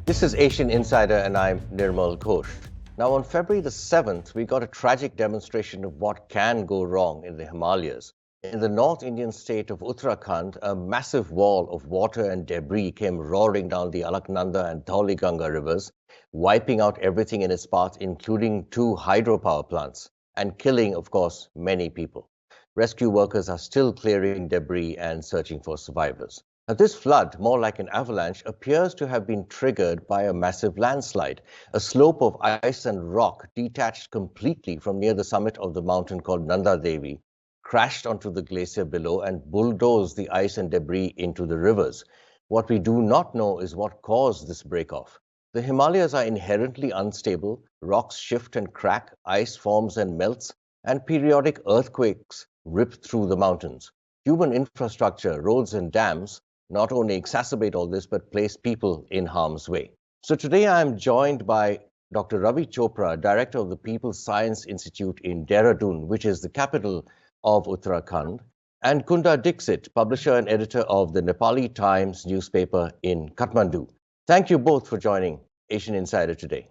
This is Asian Insider and I'm Nirmal Ghosh. Now on February the 7th, we got a tragic demonstration of what can go wrong in the Himalayas. In the North Indian state of Uttarakhand, a massive wall of water and debris came roaring down the Alaknanda and Dhauliganga rivers, wiping out everything in its path, including two hydropower plants, and killing, of course, many people. Rescue workers are still clearing debris and searching for survivors. Now, this flood, more like an avalanche, appears to have been triggered by a massive landslide. A slope of ice and rock detached completely from near the summit of the mountain called Nanda Devi, crashed onto the glacier below and bulldozed the ice and debris into the rivers. What we do not know is what caused this breakoff. The Himalayas are inherently unstable, rocks shift and crack, ice forms and melts, and periodic earthquakes rip through the mountains. Human infrastructure, roads and dams not only exacerbate all this, but place people in harm's way. So today I am joined by Dr. Ravi Chopra, Director of the People's Science Institute in Dehradun, which is the capital of Uttarakhand, and Kunda Dixit, publisher and editor of the Nepali Times newspaper in Kathmandu. Thank you both for joining Asian Insider today.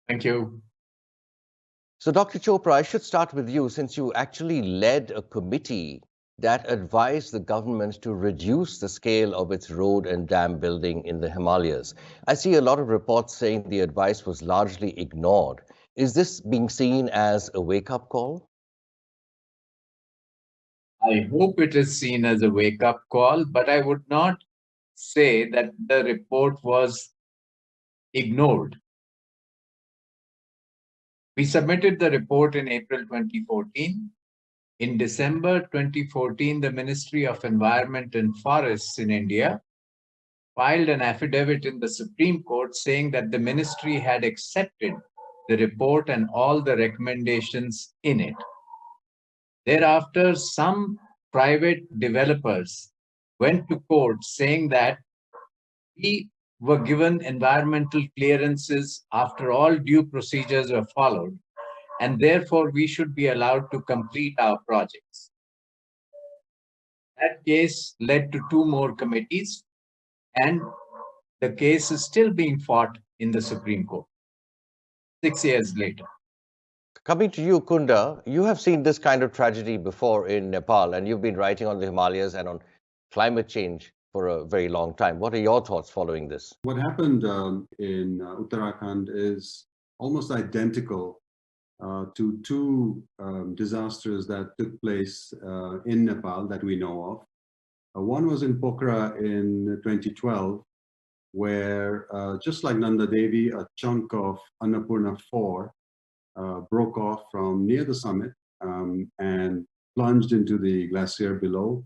Thank you. So, Dr. Chopra, I should start with you, since you actually led a committee that advised the government to reduce the scale of its road and dam building in the Himalayas. I see a lot of reports saying the advice was largely ignored. Is this being seen as a wake-up call? I hope it is seen as a wake-up call, but I would not say that the report was ignored. We submitted the report in April 2014. In December 2014, the Ministry of Environment and Forests in India filed an affidavit in the Supreme Court saying that the ministry had accepted the report and all the recommendations in it. Thereafter, some private developers went to court saying that we were given environmental clearances after all due procedures were followed, and therefore we should be allowed to complete our projects. That case led to two more committees, and the case is still being fought in the Supreme Court 6 years later. Coming to you, Kunda, you have seen this kind of tragedy before in Nepal, and you've been writing on the Himalayas and on climate change for a very long time. What are your thoughts following this? What happened in Uttarakhand is almost identical to two disasters that took place in Nepal that we know of. One was in Pokhara in 2012, where just like Nanda Devi, a chunk of Annapurna 4 broke off from near the summit and plunged into the glacier below.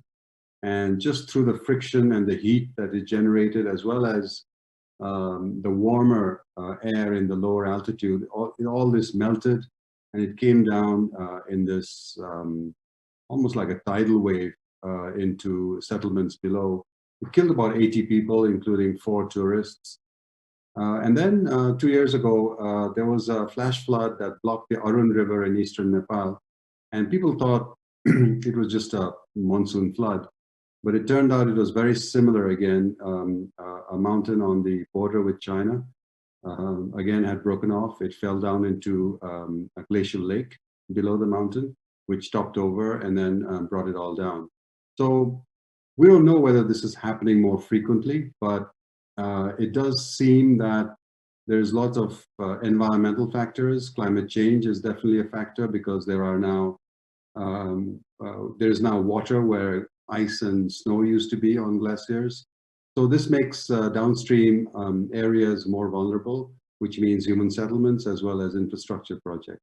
And just through the friction and the heat that it generated, as well as the warmer air in the lower altitude, all this melted and it came down in this almost like a tidal wave into settlements below. It killed about 80 people, including 4 tourists. And then 2 years ago, there was a flash flood that blocked the Arun River in eastern Nepal. And people thought it was just a monsoon flood. But it turned out it was very similar again. A mountain on the border with China, again, had broken off. It fell down into a glacial lake below the mountain, which topped over and then brought it all down. So we don't know whether this is happening more frequently, but it does seem that there's lots of environmental factors. Climate change is definitely a factor because there are now there's now water where ice and snow used to be on glaciers. So this makes downstream areas more vulnerable, which means human settlements as well as infrastructure projects.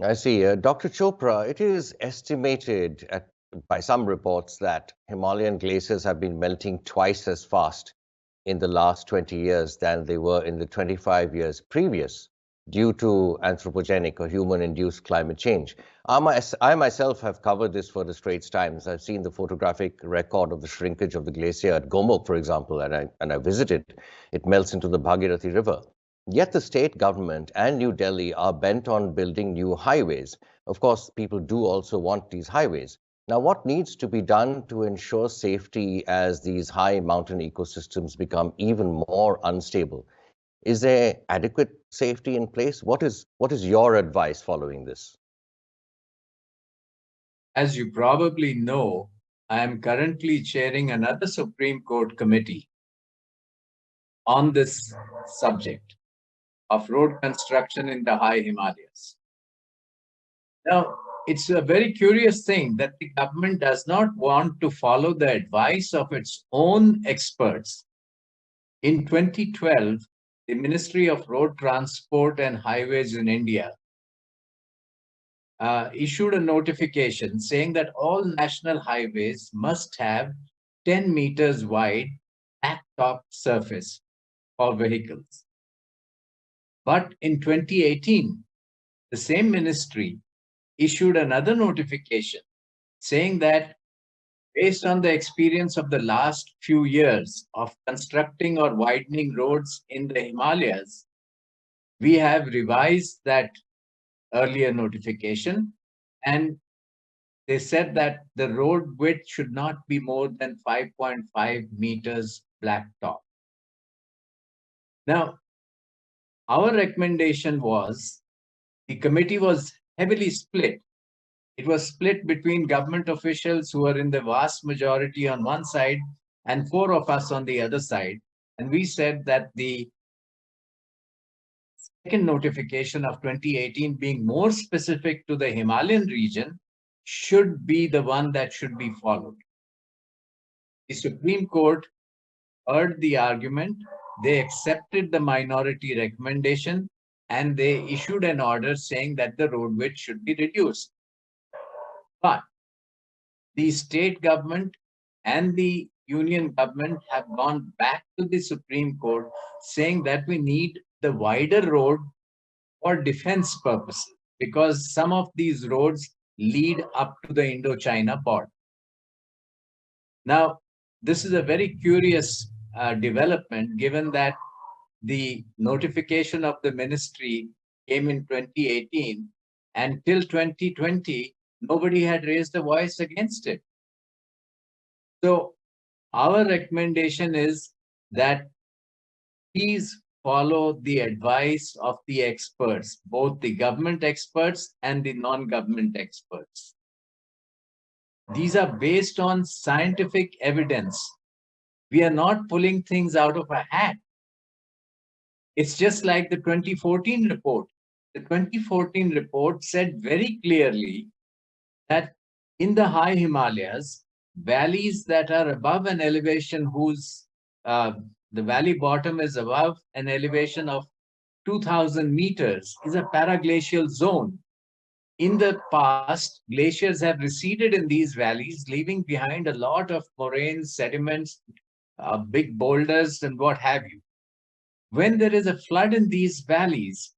I see. Dr. Chopra, it is estimated by some reports that Himalayan glaciers have been melting twice as fast in the last 20 years than they were in the 25 years previous, due to anthropogenic or human-induced climate change. I myself have covered this for the Straits Times. I've seen the photographic record of the shrinkage of the glacier at Gomok, for example, and I visited. It melts into the Bhagirathi River. Yet the state government and New Delhi are bent on building new highways. Of course, people do also want these highways. Now, what needs to be done to ensure safety as these high mountain ecosystems become even more unstable? Is there adequate safety in place? What is your advice following this? As you probably know, I am currently chairing another Supreme Court committee on this subject of road construction in the high Himalayas. Now, it's a very curious thing that the government does not want to follow the advice of its own experts. In 2012, the Ministry of Road Transport and Highways in India issued a notification saying that all national highways must have 10 meters wide blacktop surface for vehicles. But in 2018, the same ministry issued another notification saying that based on the experience of the last few years of constructing or widening roads in the Himalayas, we have revised that earlier notification, and they said that the road width should not be more than 5.5 meters blacktop. Now, our recommendation was, the committee was heavily split. It was split between government officials who are in the vast majority on one side and four of us on the other side. And we said that the second notification of 2018, being more specific to the Himalayan region, should be the one that should be followed. The Supreme Court heard the argument, they accepted the minority recommendation, and they issued an order saying that the road width should be reduced. But the state government and the union government have gone back to the Supreme Court saying that we need the wider road for defense purposes, because some of these roads lead up to the Indo-China border. Now, this is a very curious development, given that the notification of the ministry came in 2018, and till 2020, nobody had raised a voice against it. So our recommendation is that please follow the advice of the experts, both the government experts and the non-government experts. These are based on scientific evidence. We are not pulling things out of a hat. It's just like the 2014 report. The 2014 report said very clearly that in the high Himalayas, valleys that are above an elevation whose the valley bottom is above an elevation of 2,000 meters is a paraglacial zone. In the past, glaciers have receded in these valleys, leaving behind a lot of moraines, sediments, big boulders, and what have you. When there is a flood in these valleys,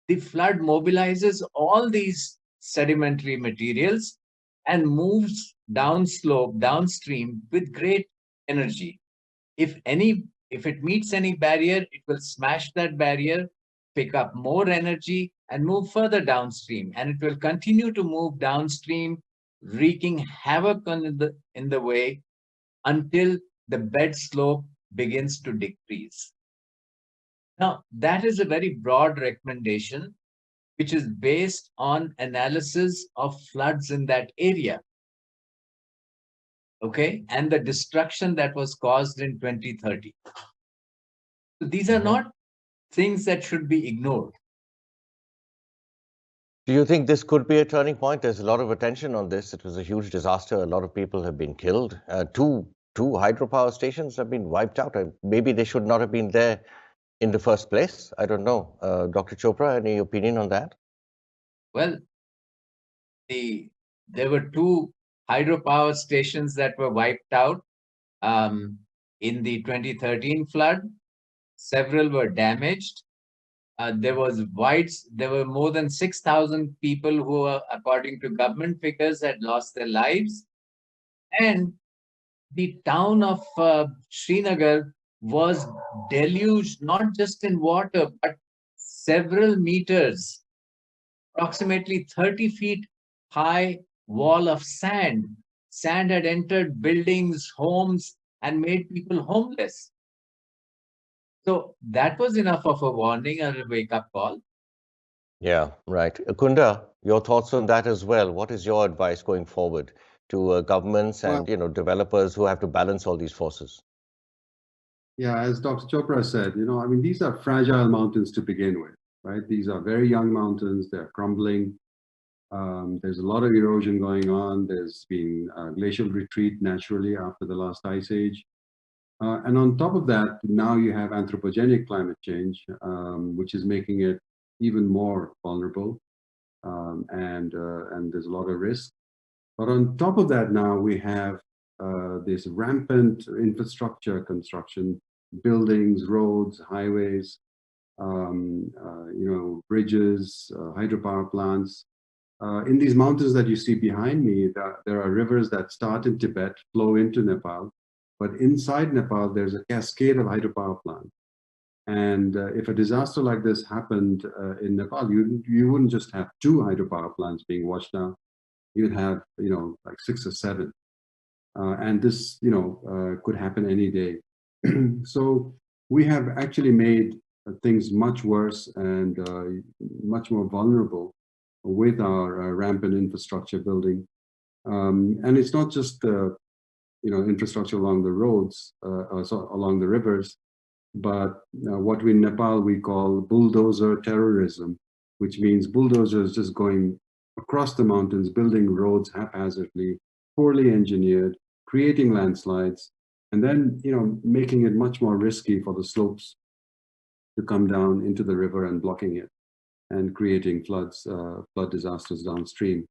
the flood mobilizes all these sedimentary materials and moves downslope, downstream with great energy. If it meets any barrier, it will smash that barrier, pick up more energy, and move further downstream. And it will continue to move downstream, wreaking havoc in the way until the bed slope begins to decrease. Now, that is a very broad recommendation, which is based on analysis of floods in that area. Okay, and the destruction that was caused in 2030. So these are not things that should be ignored. Do you think this could be a turning point? There's a lot of attention on this. It was a huge disaster. A lot of people have been killed. Two hydropower stations have been wiped out. Maybe they should not have been there in the first place. I don't know. Dr. Chopra, any opinion on that? Well, there were two hydropower stations that were wiped out in the 2013 flood. Several were damaged. There were more than 6,000 people who, according to government figures, had lost their lives. And the town of Srinagar was deluged not just in water, but several meters, approximately 30 feet high wall of sand sand had entered buildings, homes, and made people homeless. So that was enough of a warning or a wake-up call. Yeah, right. Kunda, your thoughts on that as well. What is your advice going forward to governments Well, and developers who have to balance all these forces? yeah, as Dr. Chopra said, I mean, these are fragile mountains to begin with, right? These are very young mountains. They're crumbling. There's a lot of erosion going on. There's been glacial retreat naturally after the last ice age. And on top of that, now you have anthropogenic climate change, which is making it even more vulnerable. And there's a lot of risk. But on top of that, now we have this rampant infrastructure construction, buildings, roads, highways, bridges, hydropower plants. In these mountains that you see behind me, there are rivers that start in Tibet, flow into Nepal, but inside Nepal, there's a cascade of hydropower plants. And if a disaster like this happened in Nepal, you wouldn't just have 2 hydropower plants being washed out. You'd have, like 6 or 7. And this, could happen any day. So we have actually made things much worse and much more vulnerable with our rampant infrastructure building. And it's not just infrastructure along the roads, along the rivers, but what in Nepal we call bulldozer terrorism, which means bulldozers just going across the mountains, building roads haphazardly, poorly engineered, creating landslides, and then making it much more risky for the slopes to come down into the river and blocking it and creating flood disasters downstream.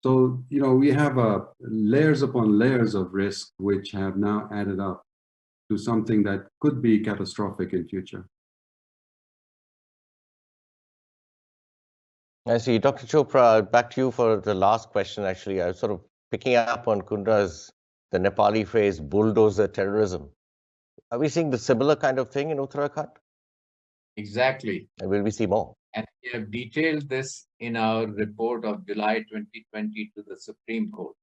So we have layers upon layers of risk which have now added up to something that could be catastrophic in future. I see. Dr. Chopra, back to you for the last question. Actually, I was sort of picking up on Kunda's, the Nepali phrase, bulldozer terrorism. Are we seeing the similar kind of thing in Uttarakhand? Exactly. And will we see more? And we have detailed this in our report of July 2020 to the Supreme Court.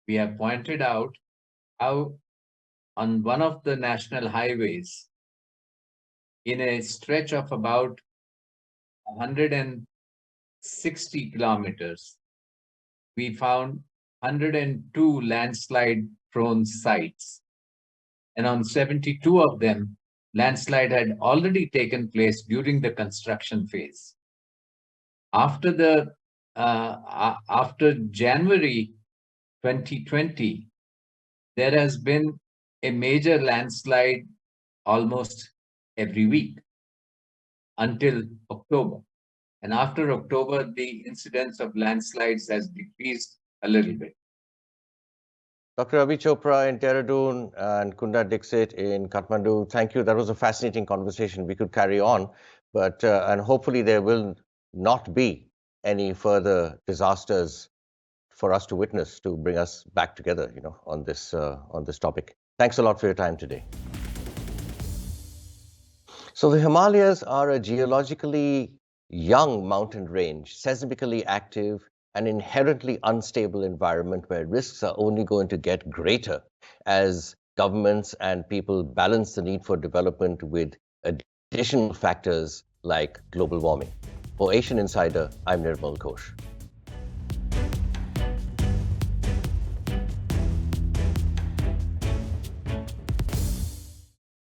We have pointed out how on one of the national highways, in a stretch of about 160 kilometers, we found 102 landslide-prone sites. And on 72 of them, landslide had already taken place during the construction phase. After January 2020, there has been a major landslide almost every week until October. And after October, the incidence of landslides has decreased a little bit. Dr. Ravi Chopra in Dehradun and Kunda Dixit in Kathmandu, thank you. That was a fascinating conversation. We could carry on, but and hopefully there will not be any further disasters for us to witness to bring us back together, on this topic. Thanks a lot for your time today. So the Himalayas are a geologically young mountain range, seismically active, an inherently unstable environment where risks are only going to get greater as governments and people balance the need for development with additional factors like global warming. For Asian Insider, I'm Nirmal Ghosh.